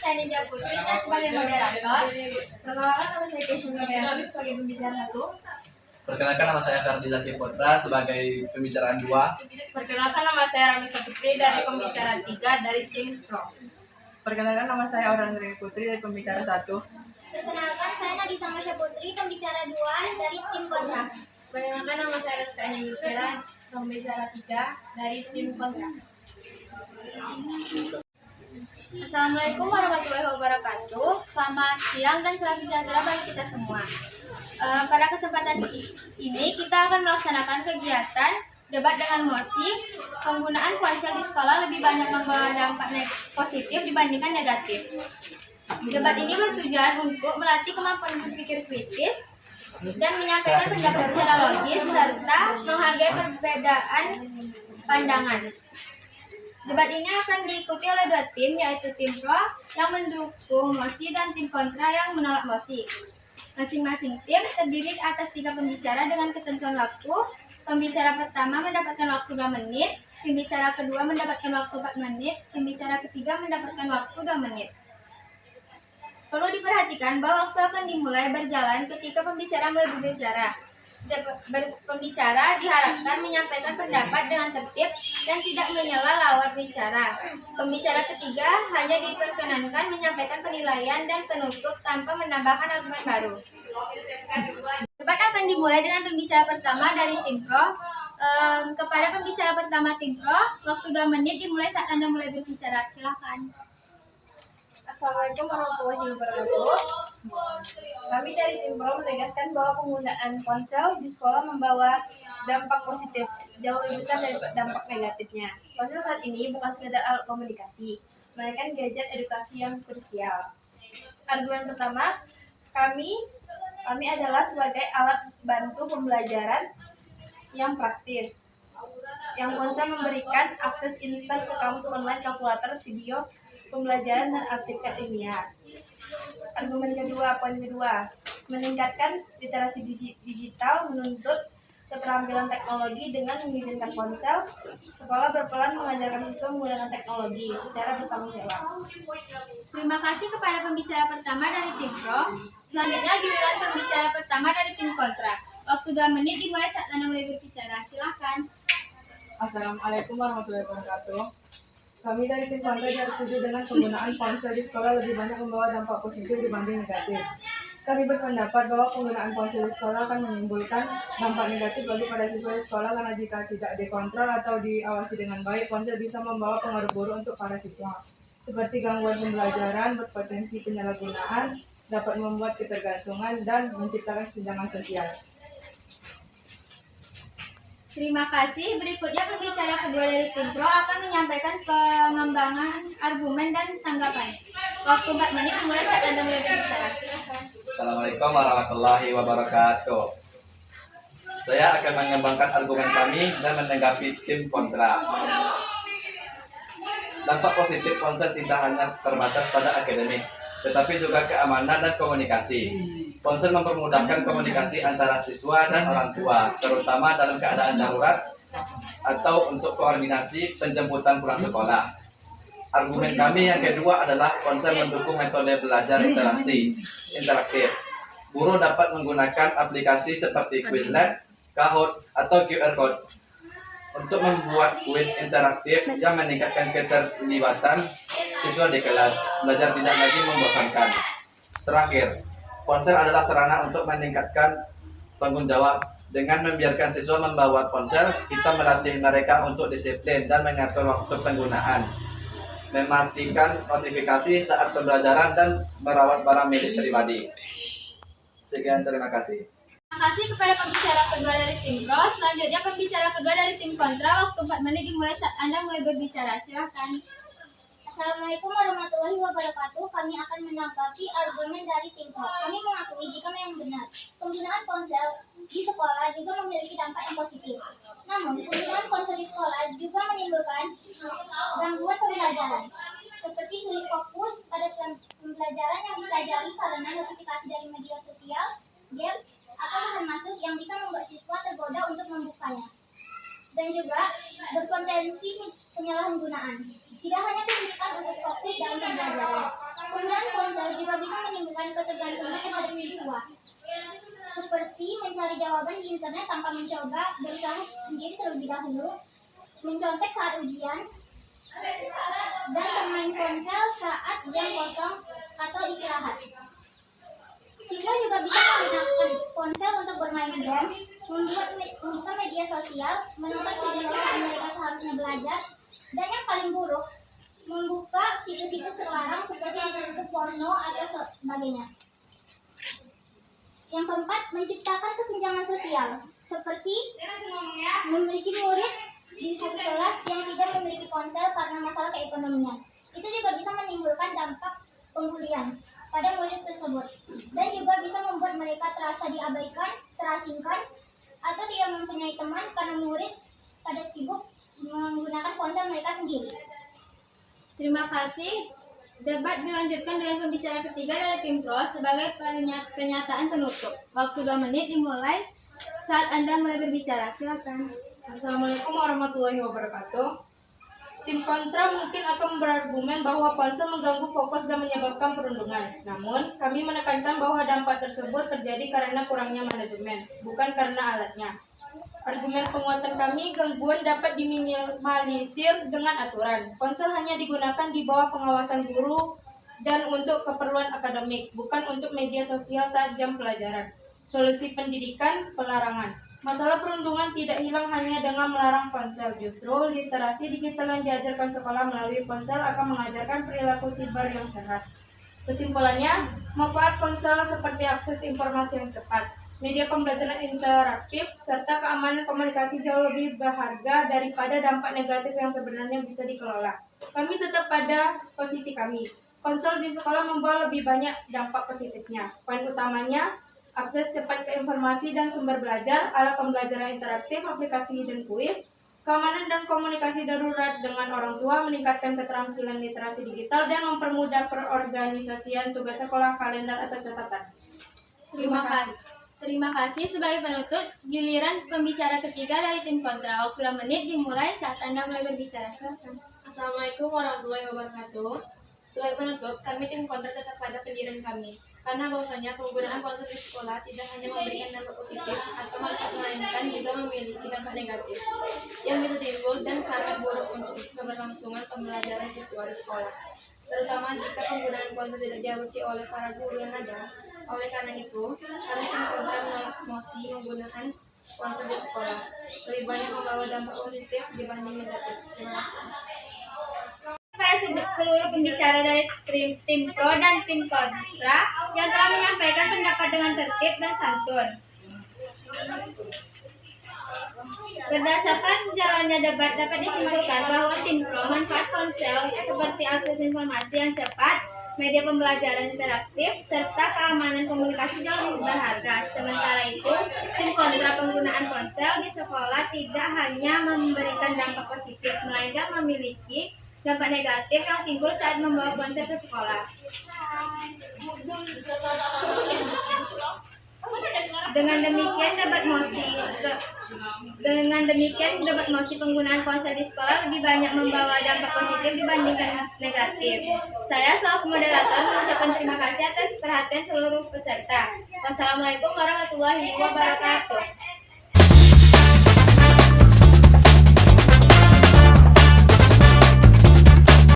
saya Nindya Putri, saya sebagai moderator. Perkenalkan, nama saya Keisha Megayasin sebagai pembicara 1. Perkenalkan, nama saya Ferdi Zaki Putra sebagai pembicaraan 2. Perkenalkan, nama saya Ramisa Putri dari pembicara 3 dari tim Pro. Perkenalkan, nama saya Aurel Andrini Putri dari pembicara 1. Perkenalkan, saya Nadisa Marsha Putri, pembicara 2 dari tim kontra. Perkenalkan, nama saya Reska Yusfira, pembicara 3 dari tim kontra. Assalamualaikum warahmatullahi wabarakatuh. Selamat siang dan salam sejahtera bagi kita semua. Pada kesempatan ini kita akan melaksanakan kegiatan debat dengan mosi. Penggunaan ponsel di sekolah lebih banyak membawa dampak positif dibandingkan negatif. Debat ini bertujuan untuk melatih kemampuan berpikir kritis dan menyampaikan pendapat secara logis serta menghargai perbedaan pandangan. Debat ini akan diikuti oleh 2 tim, yaitu tim pro yang mendukung mosi dan tim kontra yang menolak mosi. Masing-masing tim terdiri atas 3 pembicara dengan ketentuan waktu. Pembicara pertama mendapatkan waktu 2 menit, pembicara kedua mendapatkan waktu 4 menit, pembicara ketiga mendapatkan waktu 2 menit. Perlu diperhatikan bahwa waktu akan dimulai berjalan ketika pembicara mulai berbicara. Setiap pembicara diharapkan menyampaikan pendapat dengan tertib dan tidak menyela lawan bicara. Pembicara ketiga hanya diperkenankan menyampaikan penilaian dan penutup tanpa menambahkan argumen baru. Debat akan dimulai dengan pembicara pertama dari tim pro. Kepada pembicara pertama tim pro, waktu 2 menit dimulai saat Anda mulai berbicara. Silakan. Assalamualaikum warahmatullahi wabarakatuh. Kami dari tim Pro menegaskan bahwa penggunaan ponsel di sekolah membawa dampak positif jauh lebih besar dari dampak negatifnya. Ponsel saat ini bukan sekedar alat komunikasi, melainkan gadget edukasi yang krusial. Argumen pertama, kami adalah sebagai alat bantu pembelajaran yang praktis. Yang ponsel memberikan akses instan ke kamus online, kalkulator, video, pembelajaran dan artikel ilmiah. Argumen kedua, poin kedua, meningkatkan literasi digital, menuntut keterampilan teknologi dengan mengizinkan ponsel. Sekolah berperan mengajarkan siswa menggunakan teknologi secara bertanggung jawab. Terima kasih kepada pembicara pertama dari tim pro. Selanjutnya giliran pembicara pertama dari tim kontra. Waktu 2 menit dimulai saat Anda mulai berbicara. Silakan. Assalamualaikum warahmatullahi wabarakatuh. Kami dari tim kontra tidak setuju dengan penggunaan ponsel di sekolah lebih banyak membawa dampak positif dibanding negatif. Kami berpendapat bahwa penggunaan ponsel di sekolah akan menimbulkan dampak negatif bagi para siswa di sekolah karena jika tidak dikontrol atau diawasi dengan baik, ponsel bisa membawa pengaruh buruk untuk para siswa. Seperti gangguan pembelajaran, berpotensi penyalahgunaan, dapat membuat ketergantungan, dan menciptakan kesenjangan sosial. Terima kasih. Berikutnya pembicara kedua dari tim pro akan menyampaikan pengembangan argumen dan tanggapan. Waktu 4 menit dimulai saat Anda mulai berbicara. Silakan. Assalamualaikum warahmatullahi wabarakatuh. Saya akan mengembangkan argumen kami dan menanggapi tim kontra. Dampak positif ponsel tidak hanya terbatas pada akademik, tetapi juga keamanan dan komunikasi. Ponsel mempermudahkan komunikasi antara siswa dan orang tua, terutama dalam keadaan darurat atau untuk koordinasi penjemputan pulang sekolah. Argumen kami yang kedua adalah ponsel mendukung metode belajar interaktif. Guru dapat menggunakan aplikasi seperti Quizlet, Kahoot, atau QR Code untuk membuat kuis interaktif yang meningkatkan keterlibatan siswa di kelas. Belajar tidak lagi membosankan. Terakhir, ponsel adalah sarana untuk meningkatkan tanggung jawab. Dengan membiarkan siswa membawa ponsel, kita melatih mereka untuk disiplin dan mengatur waktu penggunaan, mematikan notifikasi saat pembelajaran, dan merawat barang milik pribadi. Sekian, terima kasih. Terima kasih kepada pembicara kedua dari tim pro. Selanjutnya pembicara kedua dari tim kontra. Waktu 4 menit dimulai saat Anda mulai berbicara. Silakan. Assalamualaikum warahmatullahi wabarakatuh. Kami akan menanggapi argumen dari tim pro. Kami mengakui jika memang benar penggunaan ponsel di sekolah juga memiliki dampak yang positif. Namun, penggunaan ponsel di sekolah juga menimbulkan gangguan pembelajaran, seperti sulit fokus pada pembelajaran yang dipelajari karena notifikasi dari media sosial, game, atau pesan masuk yang bisa membuat siswa tergoda untuk membukanya. Dan juga berpotensi penyalahgunaan. Tidak hanya kesulitan untuk fokus dalam pembelajaran, juga bisa menimbulkan ketergantungan terhadap siswa, seperti mencari jawaban di internet tanpa mencoba berusaha sendiri terlebih dahulu, mencontek saat ujian, dan bermain ponsel saat jam kosong atau istirahat. Siswa juga bisa menggunakan ponsel untuk bermain game, membuka media sosial, menonton video saat mereka seharusnya belajar, dan yang paling buruk, membuka situs-situs terlarang seperti situs-situs porno atau sebagainya. Yang keempat, menciptakan kesenjangan sosial, seperti memiliki murid di satu kelas yang tidak memiliki ponsel karena masalah keekonomian. Itu juga bisa menimbulkan dampak pembulian pada murid tersebut, dan juga bisa membuat mereka terasa diabaikan, terasingkan, atau tidak mempunyai teman karena murid pada sibuk menggunakan ponsel mereka sendiri. Terima kasih. Debat dilanjutkan dengan pembicara ketiga dari tim PROS sebagai pernyataan penutup. Waktu 2 menit dimulai saat Anda mulai berbicara. Silakan. Assalamualaikum warahmatullahi wabarakatuh. Tim kontra mungkin akan berargumen bahwa ponsel mengganggu fokus dan menyebabkan perundungan. Namun, kami menekankan bahwa dampak tersebut terjadi karena kurangnya manajemen, bukan karena alatnya. Argumen penguatan kami, gangguan dapat diminimalisir dengan aturan. Ponsel hanya digunakan di bawah pengawasan guru dan untuk keperluan akademik, bukan untuk media sosial saat jam pelajaran. Solusi pendidikan, pelarangan. Masalah perundungan tidak hilang hanya dengan melarang ponsel. Justru, literasi digital yang diajarkan sekolah melalui ponsel akan mengajarkan perilaku siber yang sehat. Kesimpulannya, manfaat ponsel seperti akses informasi yang cepat, media pembelajaran interaktif, serta keamanan komunikasi jauh lebih berharga daripada dampak negatif yang sebenarnya bisa dikelola. Kami tetap pada posisi kami. Ponsel di sekolah membawa lebih banyak dampak positifnya. Poin utamanya, akses cepat ke informasi dan sumber belajar, alat pembelajaran interaktif, aplikasi dan kuis, keamanan dan komunikasi darurat dengan orang tua, meningkatkan keterampilan literasi digital, dan mempermudah perorganisasian tugas sekolah, kalender, atau catatan. Terima kasih. Terima kasih. Sebagai penutup, giliran pembicara ketiga dari tim kontra. Waktu 2 menit dimulai saat Anda mulai berbicara. Silakan. Assalamualaikum warahmatullahi wabarakatuh. Sebagai penutup, kami tim kontra tetap pada pendirian kami. Karena bahwasanya penggunaan ponsel di sekolah tidak hanya memberikan dampak positif atau melainkan juga memiliki dampak negatif yang bisa timbul dan sangat buruk untuk keberlangsungan pembelajaran siswa di sekolah. Terutama jika penggunaan ponsel tidak diawasi oleh para guru yang ada. Oleh karena itu, kami tim kontra menolak mosi menggunakan ponsel di sekolah. Lebih banyak membawa dampak positif dibanding negatif. Terima kasih. Seluruh pembicara dari tim pro dan tim kontra yang telah menyampaikan pendapat dengan tertib dan santun. Berdasarkan jalannya debat dapat disimpulkan bahwa tim pro manfaat ponsel seperti akses informasi yang cepat, media pembelajaran interaktif, serta keamanan komunikasi jauh lebih berharga. Sementara itu, tim kontra penggunaan ponsel di sekolah tidak hanya memberikan dampak positif, melainkan memiliki dampak negatif yang timbul saat membawa ponsel ke sekolah. Dengan demikian debat mosi penggunaan ponsel di sekolah lebih banyak membawa dampak positif dibandingkan negatif. Saya selaku moderator mengucapkan terima kasih atas perhatian seluruh peserta. Wassalamualaikum warahmatullahi wabarakatuh.